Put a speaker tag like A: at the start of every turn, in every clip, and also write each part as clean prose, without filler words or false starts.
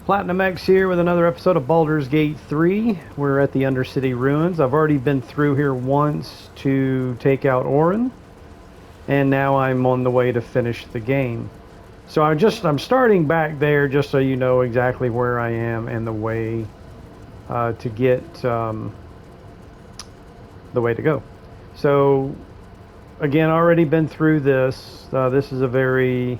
A: Platinum X here with another episode of Baldur's Gate 3. We're at the Undercity ruins. I've already been through here once to take out Orin, and now I'm on the way to finish the game. So I'm starting back there just so you know exactly where I am and the way to get the way to go. So again, already been through this. This is a very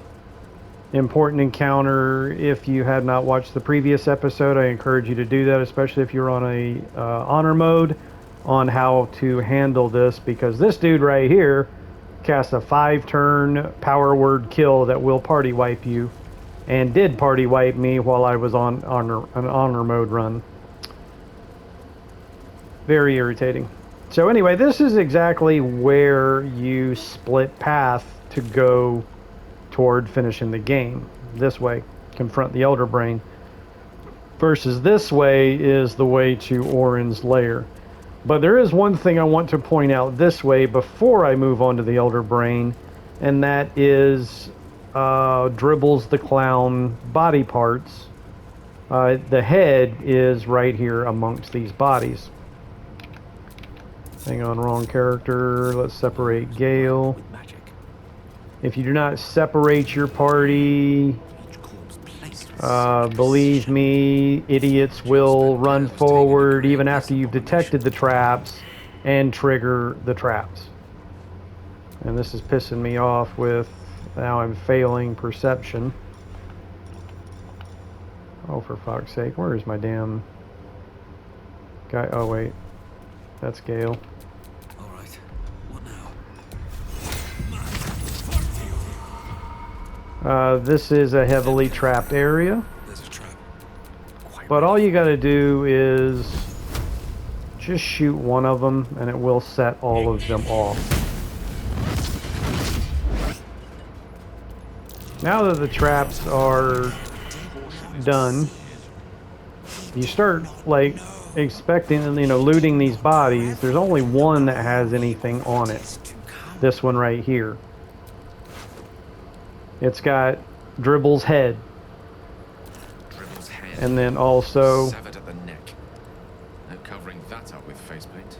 A: important encounter. If you had not watched the previous episode, I encourage you to do that, especially if you're on a honor mode, on how to handle this, because this dude right here casts a 5-turn power word kill that will party wipe you, and did party wipe me while I was on an honor mode run. Very irritating. So anyway, this is exactly where you split path to go toward finishing the game. This way, confront the Elder Brain, versus this way is the way to Orin's lair. But there is one thing I want to point out this way before I move on to the Elder Brain, and that is Dribbles the Clown body parts. The head is right here amongst these bodies. Hang on, wrong character. Let's separate Gale. If you do not separate your party, believe me, idiots will run forward even after you've detected the traps and trigger the traps. And this is pissing me off with, now I'm failing perception. Oh, for fuck's sake, where is my damn guy? Oh, wait. That's Gale. This is a heavily trapped area, but all you gotta do is just shoot one of them and it will set all of them off. Now that the traps are done, you start like expecting, looting these bodies. There's only one that has anything on it. This one right here. It's got Dribble's head. And then also
B: severed at the neck. No covering that up with face paint.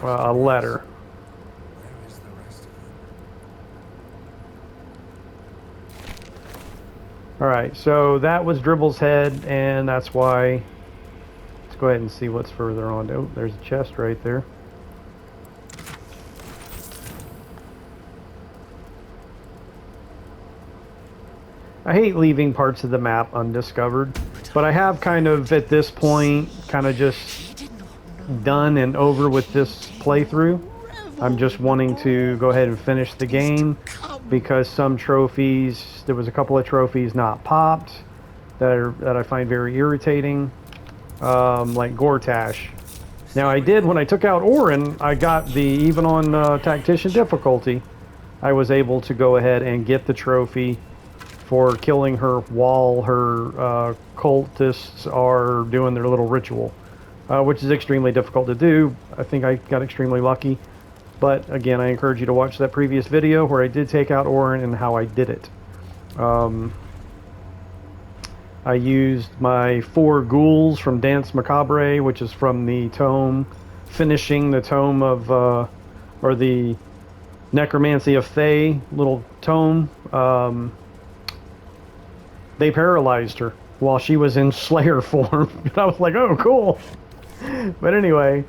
A: A letter.
C: Where is the rest of them?
A: Alright, so that was Dribble's head, and that's why. Let's go ahead and see what's further on. Oh, there's a chest right there. I hate leaving parts of the map undiscovered, but I have kind of, at this point, kind of just done and over with this playthrough. I'm just wanting to go ahead and finish the game, because some trophies, there was a couple of trophies not popped that I find very irritating, like Gortash. Now I did, when I took out Orin, I got even on Tactician difficulty, I was able to go ahead and get the trophy for killing her while her cultists are doing their little ritual, which is extremely difficult to do. I think I got extremely lucky, but again, I encourage you to watch that previous video where I did take out Orin and how I did it. I used my 4 ghouls from Dance Macabre, which is from the tome, finishing the tome of, or the Necromancy of Thay little tome. They paralyzed her while she was in Slayer form. And I was like, oh, cool. But anyway,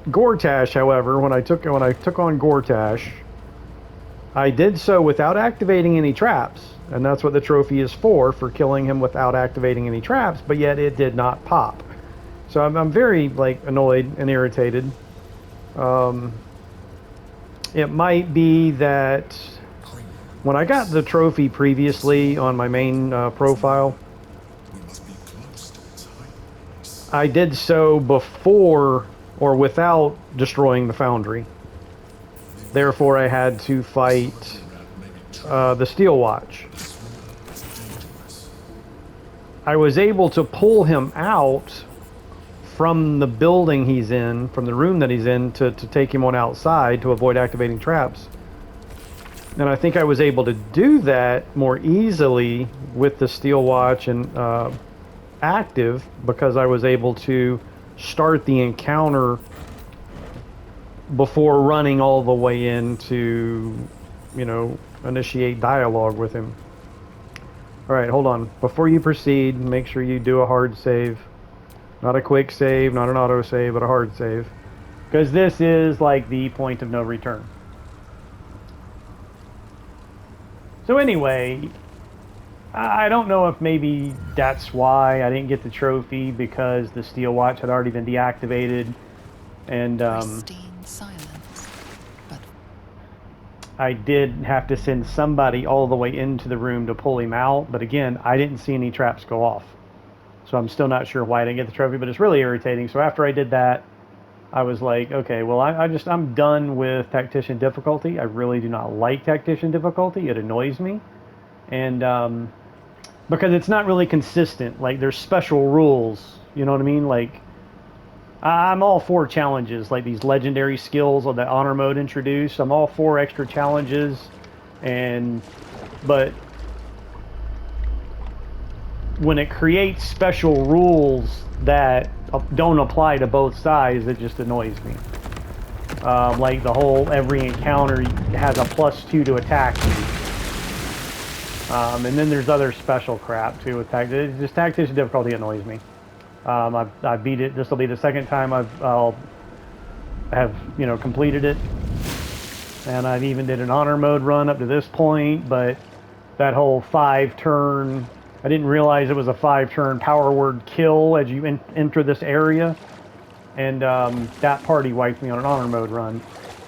A: Gortash, however, when I took on Gortash, I did so without activating any traps, and that's what the trophy is for killing him without activating any traps. But yet it did not pop. So I'm very annoyed and irritated. It might be that when I got the trophy previously on my main profile, I did so before or without destroying the foundry. Therefore, I had to fight the Steel Watch. I was able to pull him out from the building he's in, from the room that he's in, to take him on outside to avoid activating traps. And I think I was able to do that more easily with the steel watch and active because I was able to start the encounter before running all the way in to, you know, initiate dialogue with him. All right, hold on. Before you proceed, make sure you do a hard save. Not a quick save, not an auto save, but a hard save. Because this is like the point of no return. So anyway, I don't know if maybe that's why I didn't get the trophy, because the steel watch had already been deactivated. And
D: Pristine silence. But
A: I did have to send somebody all the way into the room to pull him out. But again, I didn't see any traps go off. So I'm still not sure why I didn't get the trophy, but it's really irritating. So after I did that, I was like, okay, well, I'm done with Tactician difficulty. I really do not like Tactician difficulty. It annoys me. And because it's not really consistent. Like, there's special rules. You know what I mean? Like, I'm all for challenges, like these legendary skills or the honor mode introduced. I'm all for extra challenges. But when it creates special rules that don't apply to both sides, it just annoys me. Like the whole every encounter has a +2 to attack you. And then there's other special crap too with Tactician. Just Tactician difficulty annoys me. I beat it. This will be the second time I'll have, you know, completed it. And I've even did an honor mode run up to this point, but that whole 5-turn, I didn't realize it was a 5-turn power word kill as you enter this area. And that party wiped me on an honor mode run.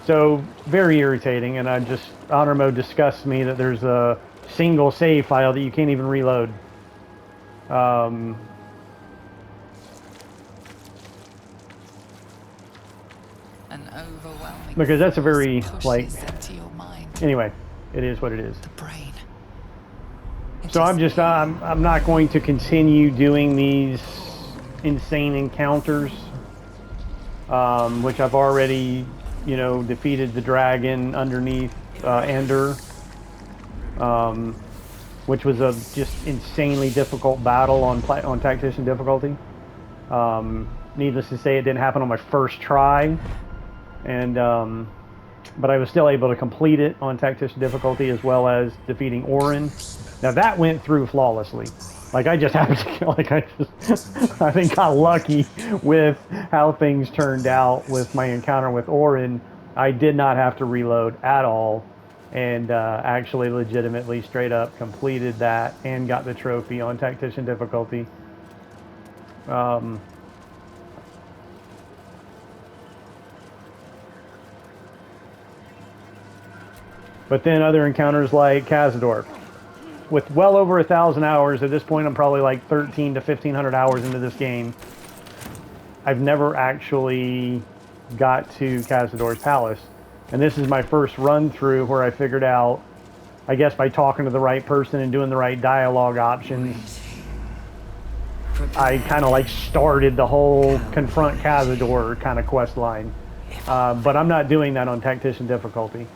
A: So, very irritating, and honor mode disgusts me that there's a single save file that you can't even reload.
D: an overwhelming
A: Because that's a very,
D: force
A: like,
D: pushes into your mind,
A: anyway, it is what it is.
D: the brain. It
A: So
D: is
A: I'm not going to continue doing these insane encounters, which I've already, you know, defeated the dragon underneath Ender, which was a just insanely difficult battle on Tactician difficulty. Needless to say, it didn't happen on my first try, and but I was still able to complete it on Tactician difficulty, as well as defeating Orin. Now that went through flawlessly. Like, I just happened to, like, I think got lucky with how things turned out with my encounter with Orin. I did not have to reload at all, and actually legitimately straight up completed that and got the trophy on Tactician difficulty. But then other encounters like Cazador, with well over 1,000 hours. At this point, I'm probably like 13 to 1,500 hours into this game. I've never actually got to Cazador's Palace. And this is my first run through where I figured out, I guess by talking to the right person and doing the right dialogue options, I kind of like started the whole confront Cazador kind of quest line. But I'm not doing that on Tactician difficulty.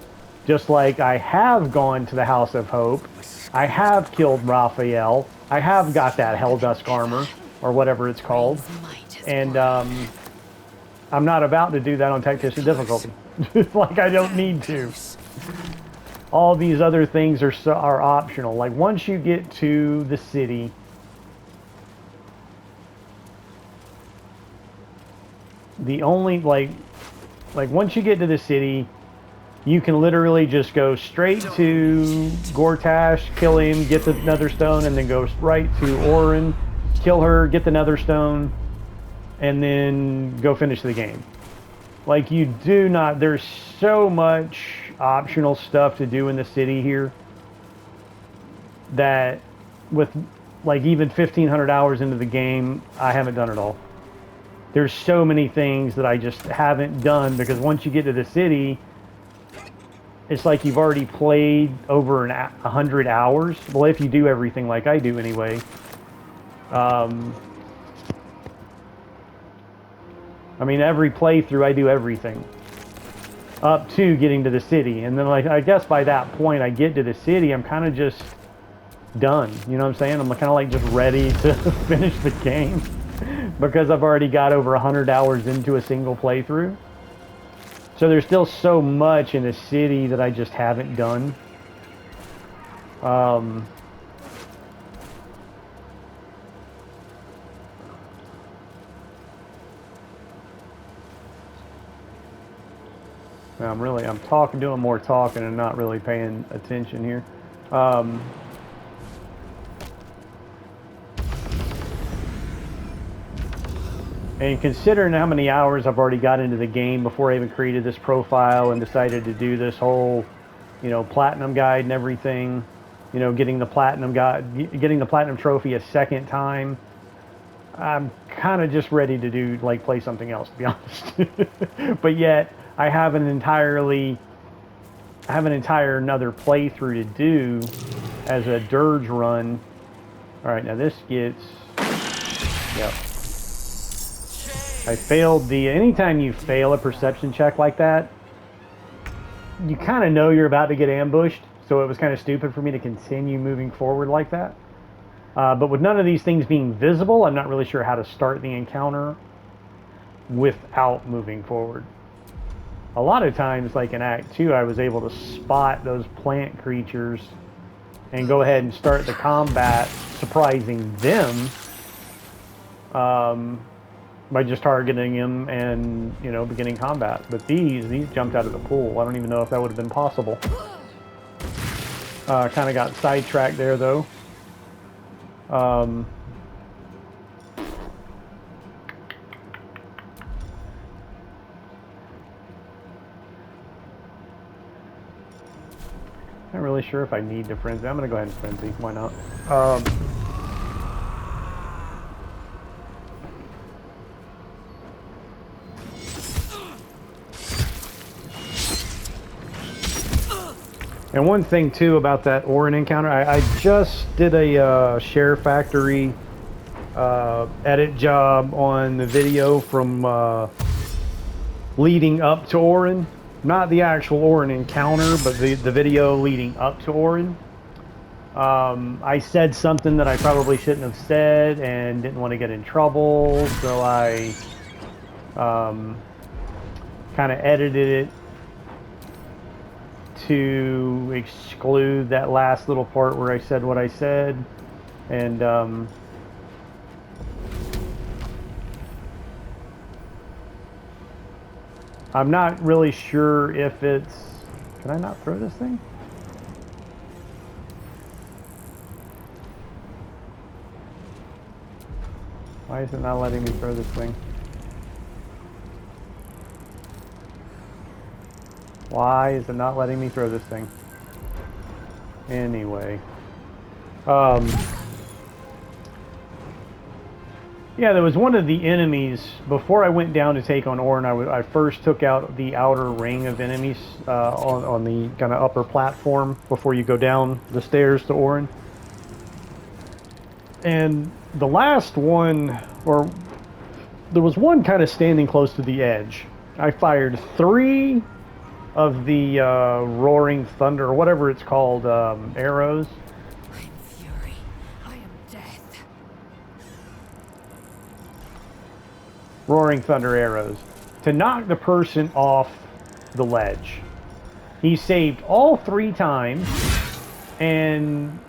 A: Just like I have gone to the House of Hope, I have killed Raphael, I have got that Helldusk armor, or whatever it's called, and I'm not about to do that on Tactician difficulty. Like, I don't need to. All these other things are optional. Like, once you get to the city, the only, like once you get to the city, you can literally just go straight to Gortash, kill him, get the Nether Stone, and then go right to Orin, kill her, get the Nether Stone, and then go finish the game. Like, you do not, there's so much optional stuff to do in the city here that with, like, even 1,500 hours into the game, I haven't done it all. There's so many things that I just haven't done, because once you get to the city, it's like you've already played over 100 hours. Well, if you do everything like I do anyway. I mean, every playthrough I do everything. up to getting to the city. And then, like, I guess by that point I get to the city, I'm kind of just done. You know what I'm saying? I'm kind of like just ready to finish the game because I've already got over 100 hours into a single playthrough. So there's still so much in the city that I just haven't done. I'm talking, doing more talking and not really paying attention here. And considering how many hours I've already got into the game before I even created this profile and decided to do this whole, you know, platinum guide and everything, you know, getting the platinum trophy a second time, I'm kind of just ready to do, like, play something else, to be honest. But yet I have an entire another playthrough to do as a dirge run. All right, now this gets, yep. I failed anytime you fail a perception check like that, you kind of know you're about to get ambushed, so it was kind of stupid for me to continue moving forward like that. But with none of these things being visible, I'm not really sure how to start the encounter without moving forward. A lot of times, like in Act 2, I was able to spot those plant creatures and go ahead and start the combat, surprising them by just targeting them and, you know, beginning combat. But these jumped out of the pool. I don't even know if that would have been possible. Kind of got sidetracked there, though. Not really sure if I need to frenzy. I'm gonna go ahead and frenzy. Why not? And one thing too about that Orin encounter, I just did a share factory edit job on the video from leading up to Orin. Not the actual Orin encounter, but the video leading up to Orin. I said something that I probably shouldn't have said and didn't want to get in trouble, so I kind of edited it to exclude that last little part where I said what I said. And I'm not really sure if it's... Can I not throw this thing? Why is it not letting me throw this thing? Why is it not letting me throw this thing? Anyway. Yeah, there was one of the enemies, before I went down to take on Orin, I first took out the outer ring of enemies on the kind of upper platform before you go down the stairs to Orin. And the last one, or there was one kind of standing close to the edge. I fired 3 of the roaring thunder, or whatever it's called, arrows.
E: I'm fury. I am death.
A: Roaring thunder arrows to knock the person off the ledge. He saved all 3 times, and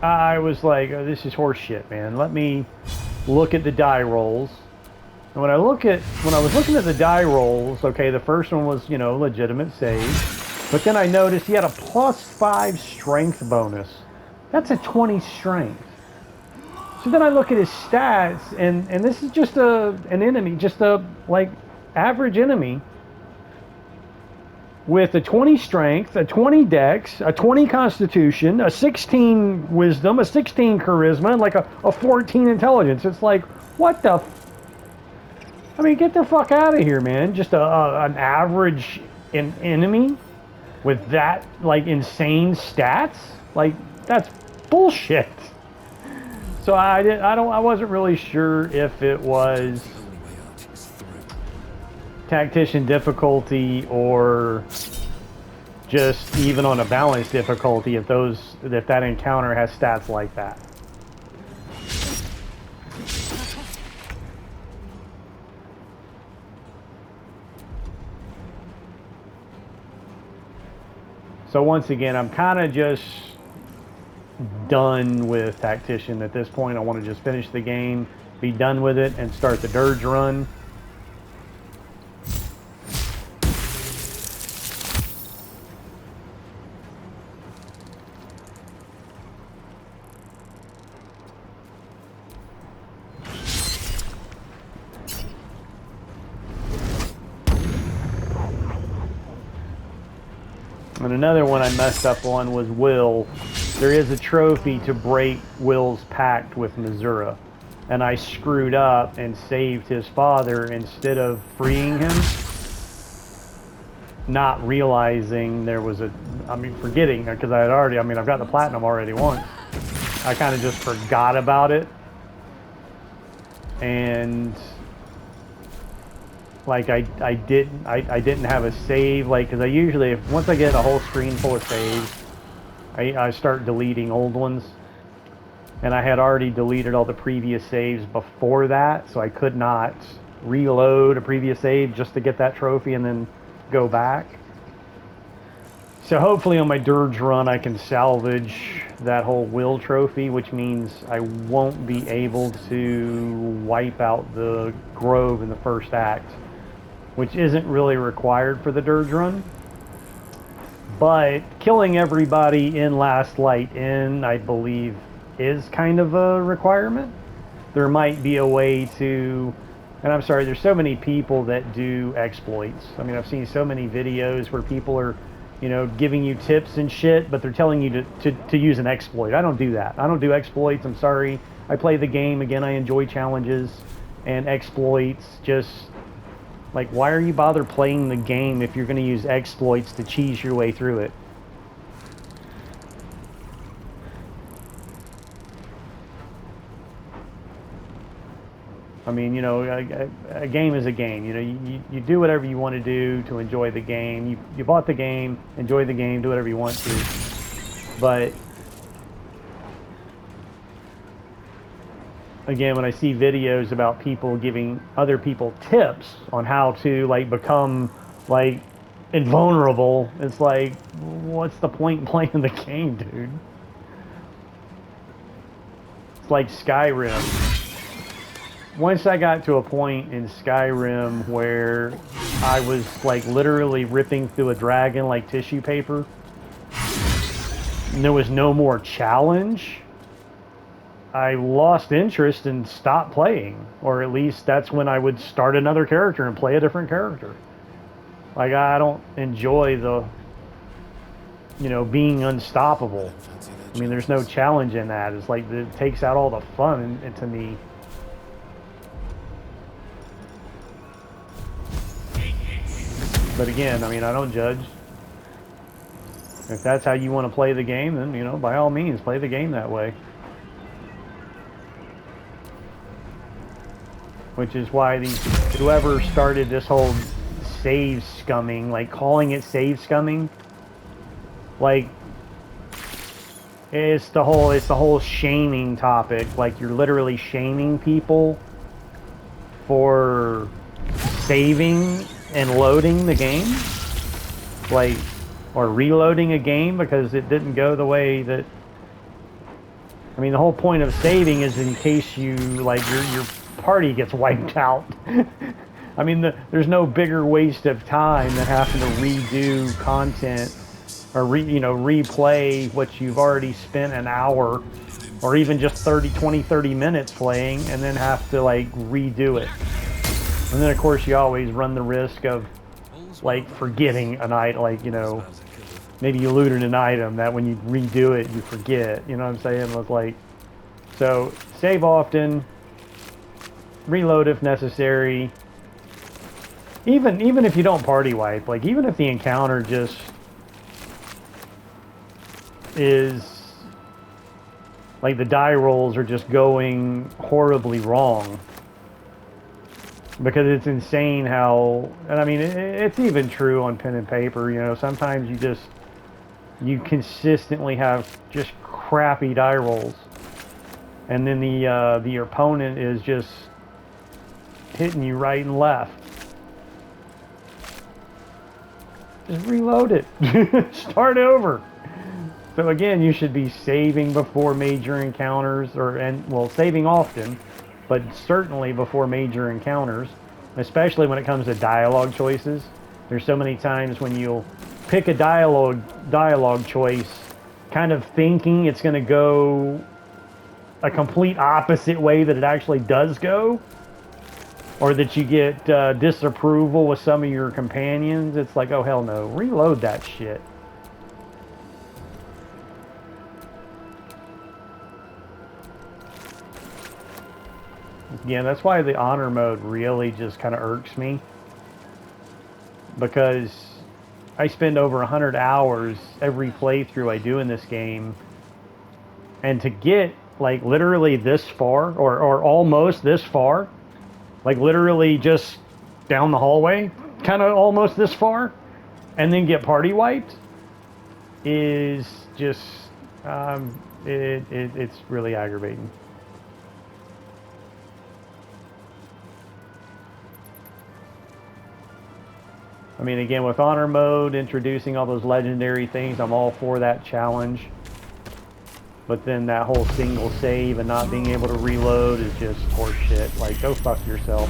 A: I was like, oh, this is horse shit, man. Let me look at the die rolls. And when I was looking at the die rolls, okay, the first one was, you know, legitimate save. But then I noticed he had a +5 strength bonus. That's a 20 strength. So then I look at his stats, and this is just an enemy, just a, like, average enemy with a 20 strength, a 20 dex, a 20 constitution, a 16 wisdom, a 16 charisma, and like a 14 intelligence. It's like, what the... I mean, get the fuck out of here, man. Just an average enemy with that, like, insane stats? Like, that's bullshit. So I wasn't really sure if it was Tactician difficulty or just even on a balanced difficulty if that encounter has stats like that. So once again, I'm kind of just done with Tactician at this point. I want to just finish the game, be done with it, and start the Dirge run. And another one I messed up on was Will. There is a trophy to break Will's pact with Missouri. And I screwed up and saved his father instead of freeing him. Not realizing there was forgetting, because I've got the platinum already once. I kind of just forgot about it. And like I didn't have a save, like, because I usually, once I get a whole screen full of saves, I start deleting old ones, and I had already deleted all the previous saves before that, so I could not reload a previous save just to get that trophy and then go back. So hopefully on my Dirge run I can salvage that whole Will trophy, which means I won't be able to wipe out the Grove in the first act, which isn't really required for the Dirge run. But killing everybody in Last Light In, I believe, is kind of a requirement. There might be a way to, and I'm sorry, there's so many people that do exploits. I mean, I've seen so many videos where people are, giving you tips and shit, but they're telling you to use an exploit. I don't do that. I don't do exploits, I'm sorry. I play the game. Again, I enjoy challenges, and exploits just, like, why are you bother playing the game if you're going to use exploits to cheese your way through it? I mean, a game is a game. You do whatever you want to do to enjoy the game. You bought the game, enjoy the game, do whatever you want to. But again, when I see videos about people giving other people tips on how to, like, become, like, invulnerable, it's like, what's the point in playing the game, dude? It's like Skyrim. Once I got to a point in Skyrim where I was, like, literally ripping through a dragon like tissue paper, and there was no more challenge, I lost interest and stopped playing. Or at least that's when I would start another character and play a different character. Like, I don't enjoy the, being unstoppable. I mean, there's no challenge in that. It's like, it takes out all the fun to me. But again, I mean, I don't judge. If that's how you want to play the game, then, by all means, play the game that way. Which is why whoever started this whole save scumming, like calling it save scumming, like, it's the whole shaming topic. Like, you're literally shaming people for saving and loading the game, like, or reloading a game because it didn't go the way that. I mean, the whole point of saving is in case you, like, your party gets wiped out. I mean, there's no bigger waste of time than having to redo content or replay what you've already spent an hour or even just 30 minutes playing, and then have to, like, redo it. And then, of course, you always run the risk of, like, forgetting an item, like, maybe you looted an item that when you redo it, you forget. You know what I'm saying? It's like, so save often, reload if necessary. Even if you don't party wipe, like, even if the encounter just is, like, the die rolls are just going horribly wrong. because it's insane how, and I mean, it's even true on pen and paper, you know, sometimes you consistently have just crappy die rolls. And then the opponent is just hitting you right and left. Just reload it. Start over. So again, you should be saving before major encounters, well, saving often, but certainly before major encounters, especially when it comes to dialogue choices. There's so many times when you'll pick a dialogue choice, kind of thinking it's going to go a complete opposite way that it actually does go, or that you get disapproval with some of your companions. It's like, oh hell no, reload that shit. Yeah, that's why the honor mode really just kind of irks me, because I spend over 100 hours every playthrough I do in this game, and to get like literally this far, or almost this far, like literally just down the hallway, kind of almost this far, and then get party wiped, is just, it's really aggravating. I mean, again, with honor mode, introducing all those legendary things, I'm all for that challenge. But then that whole single save and not being able to reload is just horse shit. Like, go fuck yourself.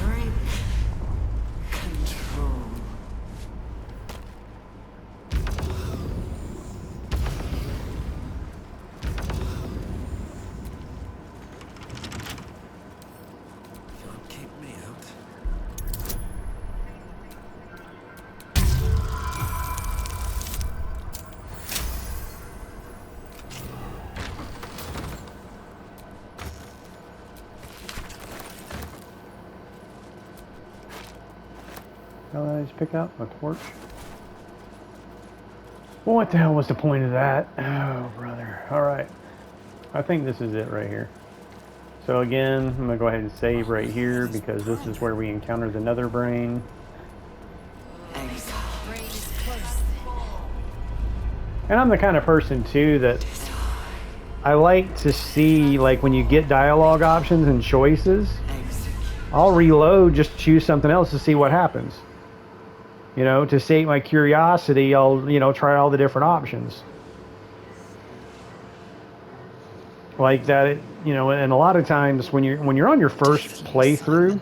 E: Control.
C: Can't keep me out.
A: How did I just pick up a torch? Well, what the hell was the point of that? Oh, brother. Alright. I think this is it right here. So again, I'm going to go ahead and save right here, because this is where we encounter the Nether brain. And I'm the kind of person, too, that I like to see, like, when you get dialogue options and choices, I'll reload, just choose something else to see what happens. You know, to sate my curiosity, I'll, you know, try all the different options. Like that, you know, and a lot of times when you're on your first playthrough,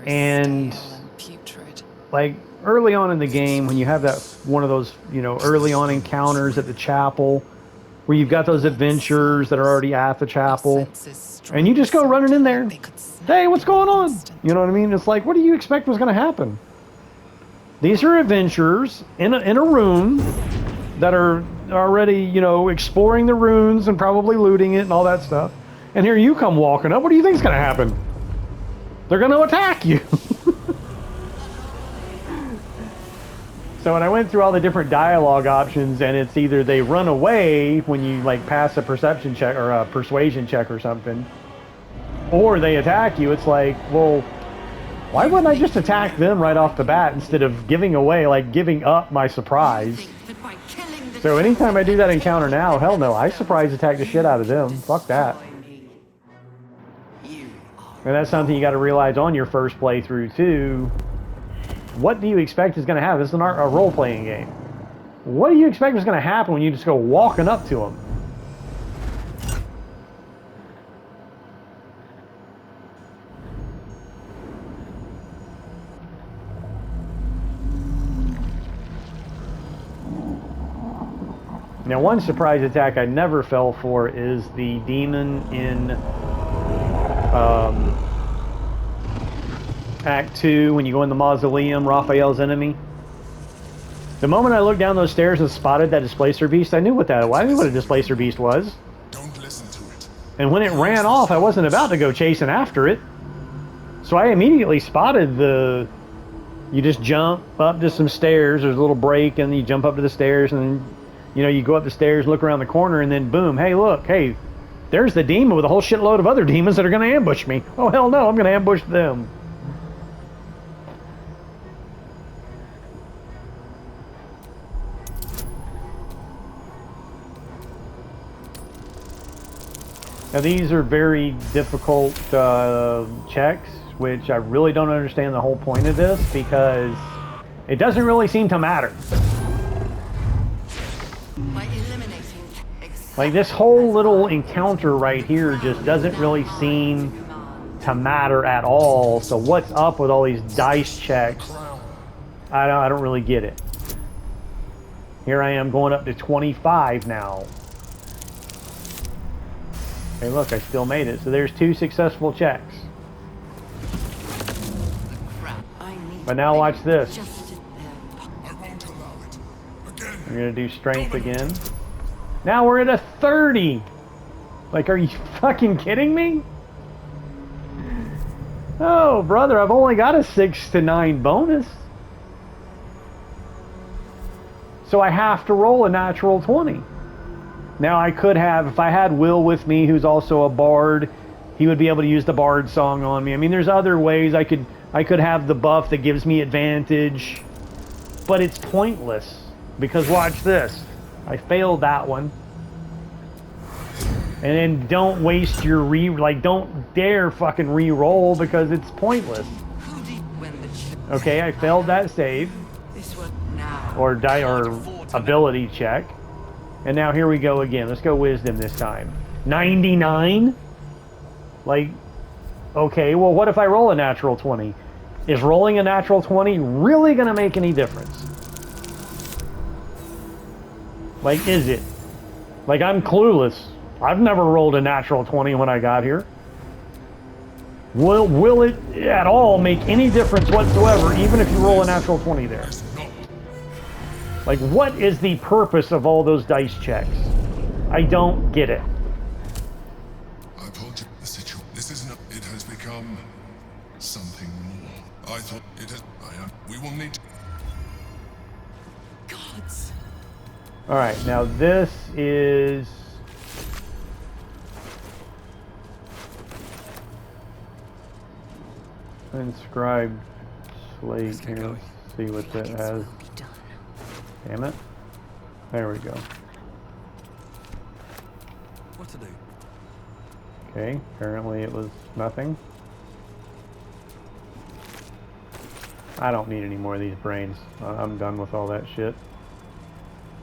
A: and like early on in the game, when you have that one of those, you know, early on encounters at the chapel, where you've got those adventurers that are already at the chapel, and you just go running in there. Hey, what's going on? You know what I mean? It's like, what do you expect was going to happen? These are adventurers in a room that are already, you know, exploring the runes and probably looting it and all that stuff. And here you come walking up. What do you think's going to happen? They're going to attack you. So when I went through all the different dialogue options, and it's either they run away when you like pass a perception check or a persuasion check or something, or they attack you, it's like, well, why wouldn't I just attack them right off the bat instead of giving away, like giving up my surprise? So anytime I do that encounter now, hell no, I surprise attack the shit out of them. Fuck that. And that's something you got to realize on your first playthrough too. What do you expect is going to happen? This is a role-playing game. What do you expect is going to happen when you just go walking up to them? Now, one surprise attack I never fell for is the demon in Act 2, when you go in the mausoleum, Raphael's enemy. The moment I looked down those stairs and spotted that displacer beast, I knew what that was. I knew what a displacer beast was.
C: Don't listen to it.
A: And when it ran off, I wasn't about to go chasing after it. So I immediately spotted the... You just jump up to some stairs, there's a little break, and you jump up to the stairs, and then, you know, you go up the stairs, look around the corner, and then boom, hey, look, hey, there's the demon with a whole shitload of other demons that are going to ambush me. Oh, hell no, I'm going to ambush them. Now these are very difficult checks, which I really don't understand the whole point of this, because it doesn't really seem to matter. Like this whole little encounter right here just doesn't really seem to matter at all. So what's up with all these dice checks? I don't really get it. Here I am going up to 25 now. Hey look, I still made it. So there's 2 successful checks. But now watch this. I'm gonna do strength again. Now we're at a 30! Like, are you fucking kidding me? Oh, brother, I've only got a 6 to 9 bonus. So I have to roll a natural 20. Now I could have, if I had Will with me, who's also a bard, he would be able to use the bard song on me. I mean, there's other ways I could have the buff that gives me advantage, but it's pointless, because watch this. I failed that one. And then don't waste your don't dare fucking re-roll, because it's pointless. Okay, I failed that save. Or ability check. And now here we go again. Let's go wisdom this time. 99? Like, okay, well what if I roll a natural 20? Is rolling a natural 20 really gonna make any difference? Like, is it? Like, I'm clueless. I've never rolled a natural 20 when I got here. Will it at all make any difference whatsoever, even if you roll a natural 20 there? Like, what is the purpose of all those dice checks? I don't get it.
C: I told you the situation. This is not. It has become something more. I thought it has. We will need.
E: Gods.
A: All right, now this is. Inscribed slate here. Let's see what that has. Damn it. There we go.
C: What to do?
A: Okay, apparently it was nothing. I don't need any more of these brains. I'm done with all that shit.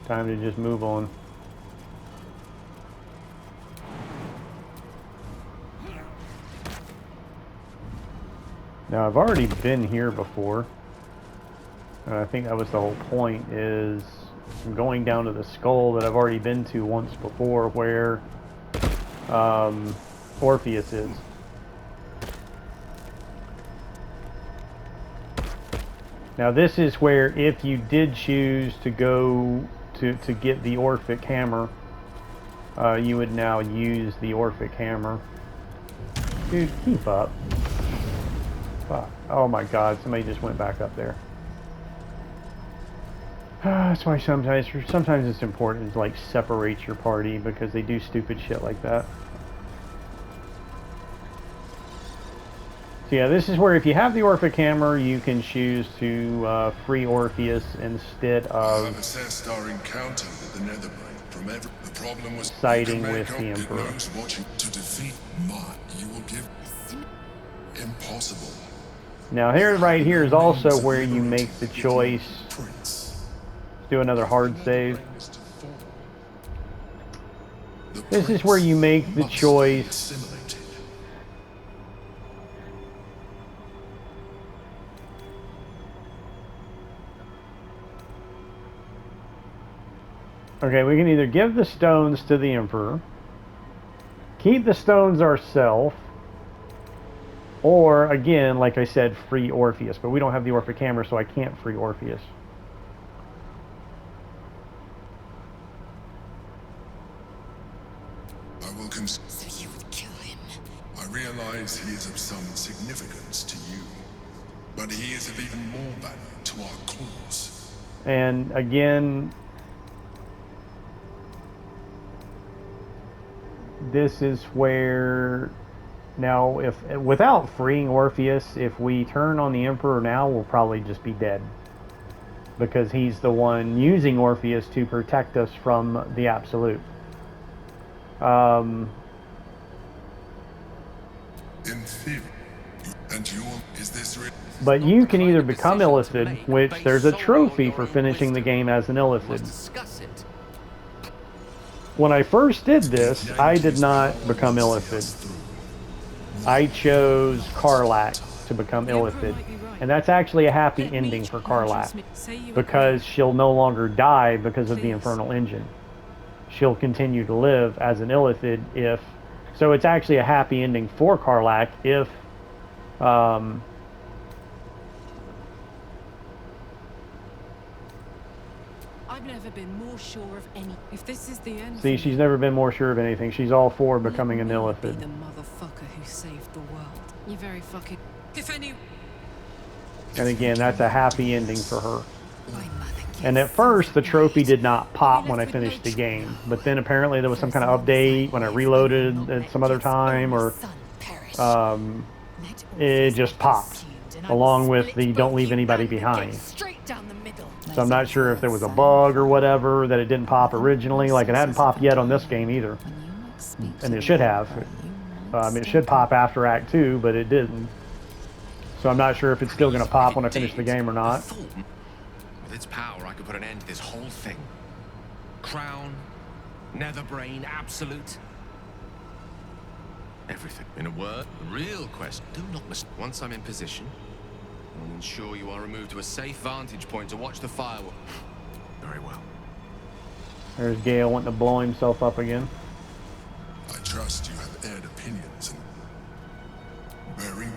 A: Time to just move on. Now I've already been here before. And I think that was the whole point, is I'm going down to the skull that I've already been to once before, where Orpheus is. Now this is where, if you did choose to go to get the Orphic hammer, you would now use the Orphic hammer. Dude, keep up. Fuck. Oh my god, somebody just went back up there. That's why sometimes it's important to like separate your party, because they do stupid shit like that. So yeah, this is where if you have the Orphic hammer, you can choose to free Orpheus instead
C: I have
A: of
C: assessed our encounter with the Nether from every. The problem was
A: siding
C: you can
A: with
C: make
A: the
C: out
A: Emperor.
C: It knows what you to defeat Mott. You will give. Impossible.
A: Now here, right here, is also where you make the choice.
C: Prince.
A: Let's do another hard save. This is where you make the choice.
C: Assimilated.
A: Okay, we can either give the stones to the Emperor, keep the stones ourselves, or, again, like I said, free Orpheus. But we don't have the Orphic hammer, so I can't free Orpheus.
C: I will
E: So you would kill him.
C: I realize he is of some significance to you, but he is of even more value to our cause.
A: And, again, this is where now, if without freeing Orpheus, if we turn on the Emperor now, we'll probably just be dead, because he's the one using Orpheus to protect us from the Absolute.
C: In theory, is this real?
A: But you can either become Illithid, which there's a trophy for finishing the game as an Illithid.
B: Discuss it.
A: When I first did this, I did not become Illithid. I chose Karlach to become Illithid. And that's actually a happy ending for Karlach, because she'll no longer die because of the Infernal Engine. She'll continue to live as an Illithid if... So it's actually a happy ending for Karlach if...
E: I've never been more sure of any. If this is the end.
A: See, she's never been more sure of anything. She's all for becoming an Illithid.
E: Be the motherfucker who saved the world. You're very fucking. If any.
A: And again, that's a happy ending for her.
D: My mother
A: And at first, the trophy did not pop when I finished the game. But then apparently there was some kind of update when I reloaded at some other time, or it just popped, along with the don't leave anybody behind. So I'm not sure if there was a bug or whatever that it didn't pop originally. Like, it hadn't popped yet on this game either. And it should have. It should pop after Act 2, but it didn't. So I'm not sure if it's still going to pop when I finish the game or not.
B: With its power, I could put an end to this whole thing. Crown, Nether brain, absolute. Everything. In a word, the real question. Do not miss. Once I'm in position, I will ensure you are removed to a safe vantage point to watch the fireworks. Very well.
A: There's Gale wanting to blow himself up again.
C: I trust you have aired opinions and very.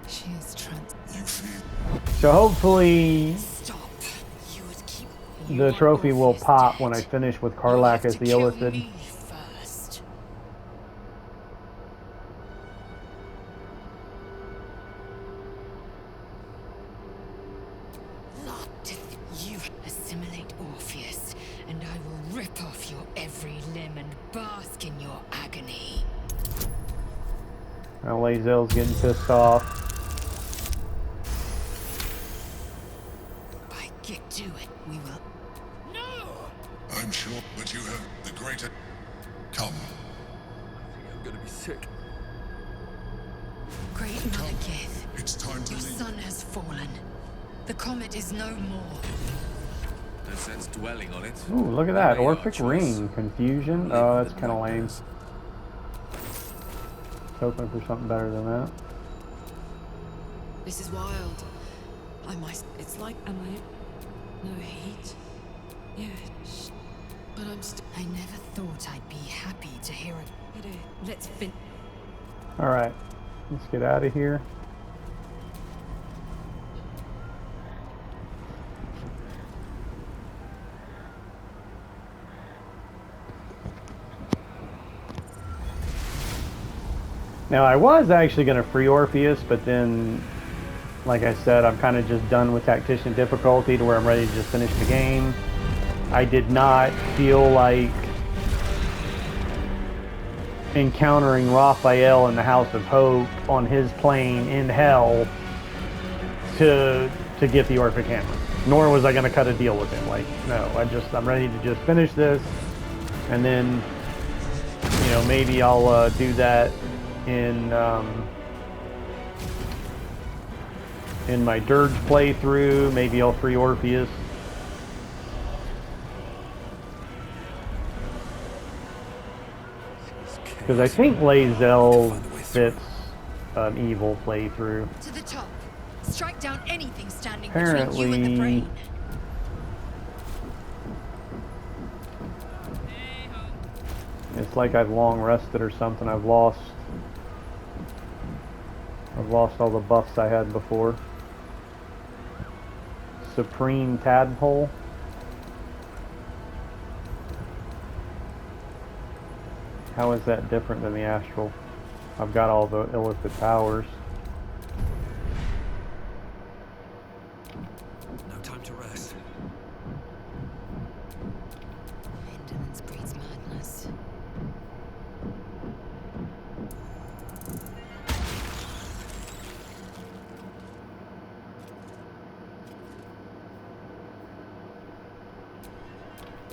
D: She is trans.
C: You feel.
A: So hopefully
E: Stop. You would keep.
A: the trophy will pop when I finish with Karlach as the Illithid.
E: First.
D: You assimilate Orpheus, and I will rip off your every limb and bask in your agony.
A: Now Lae'zel's getting pissed off.
D: By get to it, we will.
E: No.
C: I'm sure, but you have the greater. Come.
B: I'm gonna be sick.
D: Great Mother Gith,
C: It's time to
D: your
C: leave.
D: son has fallen. The comet is no more.
B: No sense dwelling on it.
A: Ooh, look at that.
B: Maybe our
A: Orphic
B: choice.
A: Ring. Confusion. Oh, that's kind of lame. Hoping for something better than that.
E: This is wild. I might. It's like. Am I? No heat. Yeah. But I'm still.
D: I never thought I'd be happy to hear it.
E: Let's fin.
A: Alright. Let's get out of here. Now, I was actually going to free Orpheus, but then, like I said, I'm kind of just done with Tactician difficulty to where I'm ready to just finish the game. I did not feel like encountering Raphael in the House of Hope on his plane in hell to get the Orphic Hammer. Nor was I going to cut a deal with him. Like, no, I'm ready to just finish this, and then, you know, maybe I'll do that in my Dirge playthrough. Maybe I'll free Orpheus. Because I think Lae'zel fits an evil playthrough.
D: To the top. Strike down anything standing between you and the
A: Apparently,
D: brain.
A: it's like I've long rested or something. I've lost all the buffs I had before. Supreme Tadpole. How is that different than the Astral? I've got all the illicit powers.
F: No time to rest.
D: Indolence breeds madness.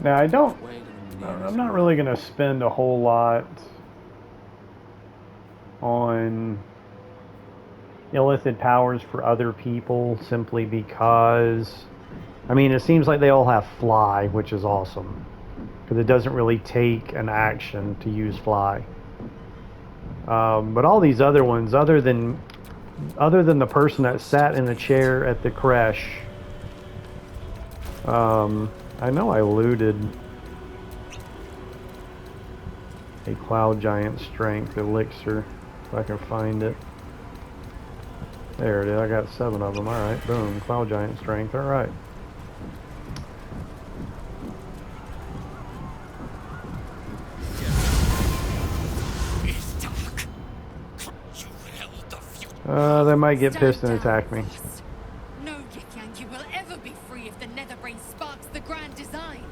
A: Now I'm not really going to spend a whole lot on illicit powers for other people simply because, I mean, it seems like they all have fly, which is awesome. Because it doesn't really take an action to use fly. But all these other ones, other than the person that sat in the chair at the creche, I know I looted a Cloud Giant Strength elixir, if I can find it. There it is, I got 7 of them, alright, boom, Cloud Giant Strength, alright. They might get pissed and attack me.
D: No Githyanki will ever be free if the Nether brain sparks the grand design.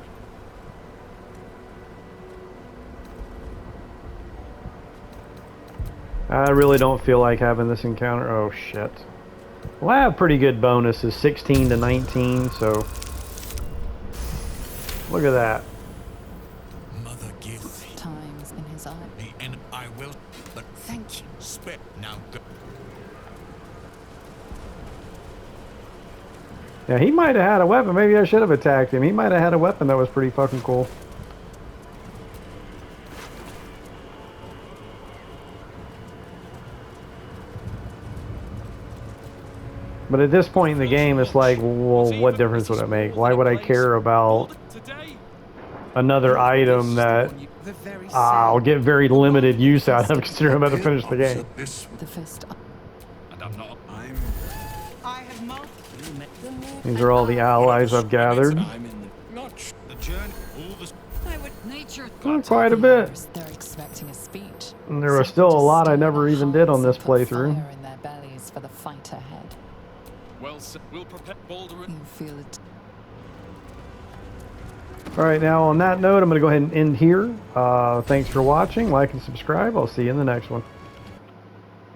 A: I really don't feel like having this encounter. Oh shit. Well, I have pretty good bonuses, 16 to 19, so look at that.
F: Mother gives
E: Times in his eye.
F: me, and I will. But
D: Thank you.
F: spit now. Go.
A: Yeah, he might have had a weapon. Maybe I should have attacked him. He might have had a weapon that was pretty fucking cool. But at this point in the game, it's like, well, what difference would it make? Why would I care about another item that I'll get very limited use out of considering I'm about to finish the game?
E: The fist.
F: And I'm not.
G: I have marked
A: These are all the allies I've gathered.
F: I'm in the notch. The journey. All the.
D: I would nature
A: Quite a bit.
E: They're expecting a speech.
A: And there was still a lot I never even did on this playthrough.
E: Fire in their bellies for the fight ahead.
F: Well, we'll prepare Baldur.
E: You feel it.
A: Alright, now on that note, I'm going to go ahead and end here. Thanks for watching. Like and subscribe. I'll see you in the next one.